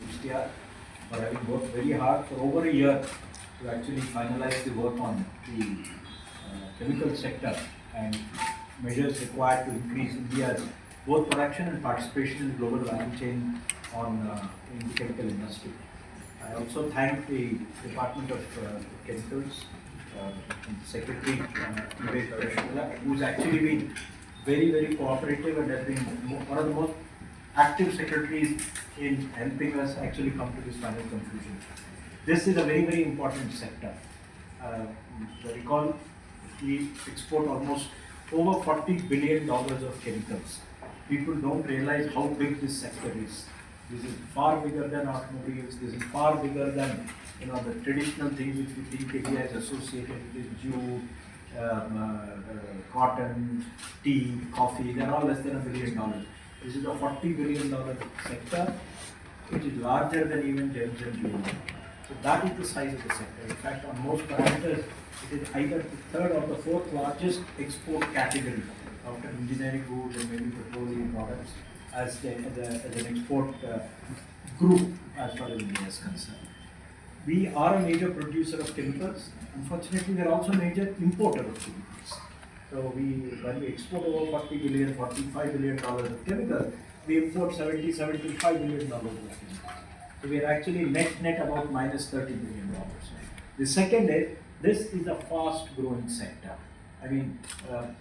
HDR for having worked very hard for over a year to actually finalize the work on the chemical sector and measures required to increase India's both production and participation in the global value chain in the chemical industry. I also thank the Department of Chemicals and Secretary Vivek Prashmula, who's actually been very cooperative and has been one of the most active secretaries in helping us actually come to this final conclusion. This is a very important sector. Recall, we export almost over $40 billion of chemicals. People don't realize how big this sector is. This is far bigger than automobiles. This is far bigger than the traditional things which we think India is associated with: jute, cotton, tea, coffee. They're all less than $1 billion. This is a $40 billion sector, which is larger than even gems and jewelry. So that is the size of the sector. In fact, on most parameters, it is either the third or the fourth largest export category after engineering goods and maybe petroleum products as an export group as far as India is concerned. We are a major producer of chemicals. Unfortunately, we are also a major importer of chemicals. So when we export over $40 billion, $45 billion of chemicals, we import $75 billion of chemicals. So we are actually net about minus $30 billion. The second is, this is a fast growing sector. I mean,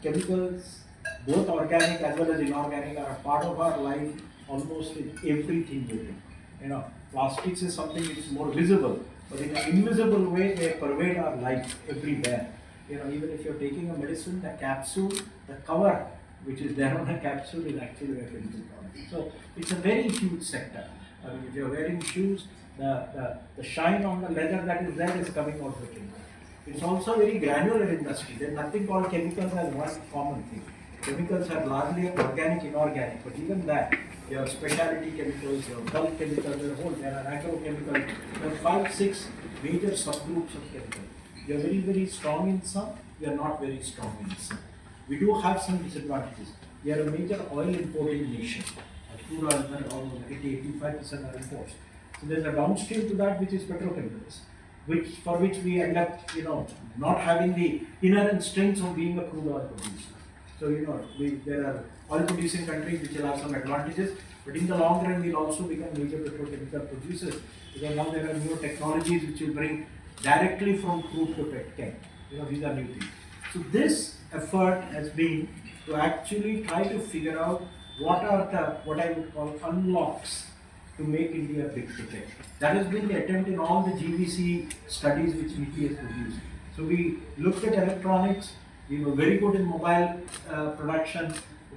chemicals, both organic as well as inorganic, are a part of our life almost in everything we do. Plastics is something which is more visible, but in an invisible way, they pervade our life everywhere. Even if you're taking a medicine, the capsule, the cover which is there on the capsule is actually a chemical product. So it's a very huge sector. I mean, if you're wearing shoes, the shine on the leather that is there is coming out of the chemical. It's also a very granular industry. There's nothing called chemicals as one common thing. Chemicals are largely organic, inorganic, but even that, you have specialty chemicals, you have bulk chemicals, there are agrochemicals, there are 5, 6 major subgroups of chemicals. You are very strong in some, you are not very strong in some. We do have some disadvantages. We are a major oil importing nation. Crude oil, almost 80-85% are imports. So there's a downstream to that which is petrochemicals, for which we end up, not having the inherent strengths of being a crude oil producer. So, there are oil producing countries which will have some advantages, but in the long run we'll also become major petrochemical producers, because now there are new technologies which will bring directly from crude to petchem. These are new things. So this effort has been to actually try to figure out what are what I would call unlocks to make India big ticket. That has been the attempt in all the GVC studies which NITI has produced. So we looked at electronics. We were very good in mobile production.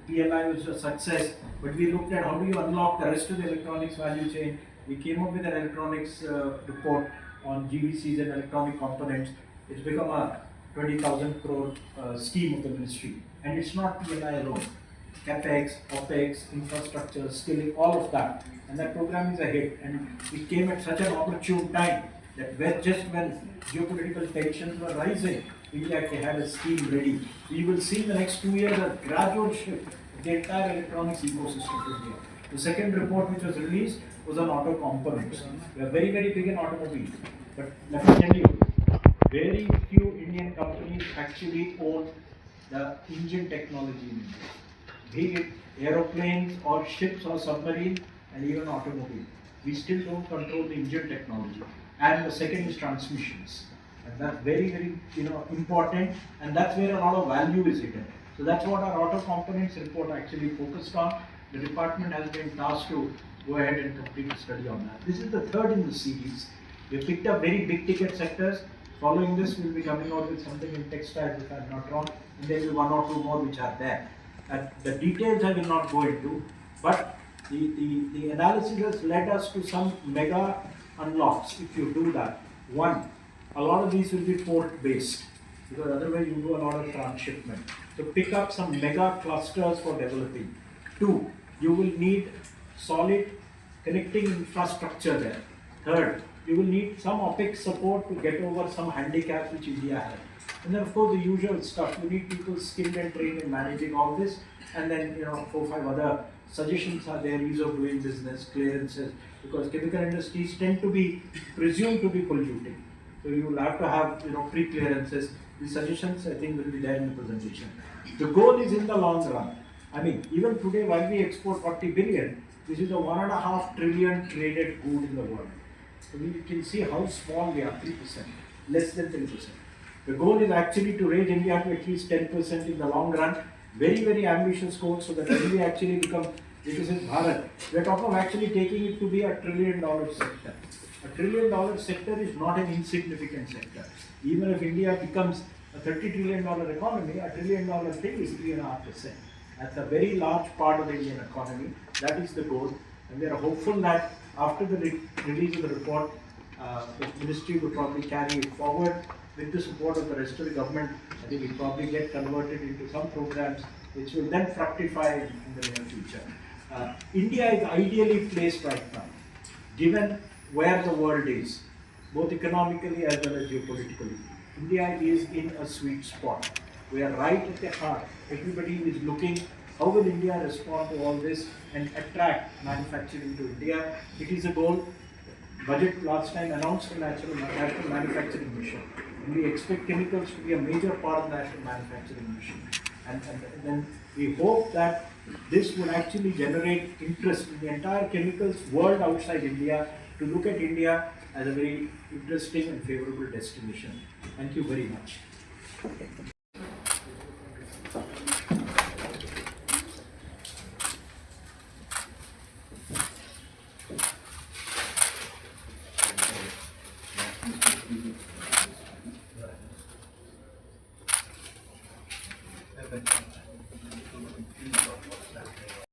The PLI was a success, but we looked at how do you unlock the rest of the electronics value chain. We came up with an electronics report on GVCs and electronic components. It's become a 20,000 crore scheme of the ministry, and it's not PLI alone. CapEx, OpEx, infrastructure, skilling, all of that, and that program is a hit. And it came at such an opportune time that just when geopolitical tensions were rising, India had a scheme ready. We will see in the next 2 years a gradual shift of the entire electronics ecosystem to India. The second report which was released was on auto components. We are very big in automobile, but let me tell you, very few Indian companies actually own the engine technology in India. Be it aeroplanes or ships or submarines and even automobile. We still don't control the engine technology. And the second is transmissions. And that's very important, and that's where a lot of value is hidden. So that's what our auto components report actually focused on. The department has been tasked to go ahead and complete a study on that. This is the third in the series. We picked up very big ticket sectors. Following this, we'll be coming out with something in textiles, if I'm not wrong, and there will be 1 or 2 more which are there. The details I will not go into, but the analysis has led us to some mega unlocks if you do that. One, a lot of these will be port based, because otherwise you do a lot of transshipment. So pick up some mega clusters for developing. 2, you will need solid connecting infrastructure there. Third, you will need some OpEx support to get over some handicaps which India has. And then of course the usual stuff, you need people skilled and trained in managing all this, and then 4 5 other suggestions are there, ease of doing business, clearances, because chemical industries tend to be presumed to be polluting. So you will have to have pre-clearances. The suggestions I think will be there in the presentation. The goal is in the long run. I mean, even today while we export 40 billion, this is a 1.5 trillion traded good in the world. So we can see how small we are, 3%, less than 3%. The goal is actually to raise India to at least 10% in the long run. Very, very ambitious goal, so that when we actually become Viksit Bharat, we are talking of actually taking it to be $1 trillion sector. $1 trillion sector is not an insignificant sector. Even if India becomes a $30 trillion economy, $1 trillion thing is 3.5%. That's a very large part of the Indian economy. That is the goal, and we are hopeful that after the release of the report, the ministry will probably carry it forward with the support of the rest of the government. I think it will probably get converted into some programs which will then fructify in the near future. India is ideally placed right now, given where the world is, both economically as well as geopolitically. India is in a sweet spot. We are right at the heart. Everybody is looking how will India respond to all this and attract manufacturing to India. It is a goal. Budget last time announced a national manufacturing mission. And we expect chemicals to be a major part of the national manufacturing mission. And then we hope that this would actually generate interest in the entire chemicals world outside India to look at India as a very interesting and favorable destination. Thank you very much.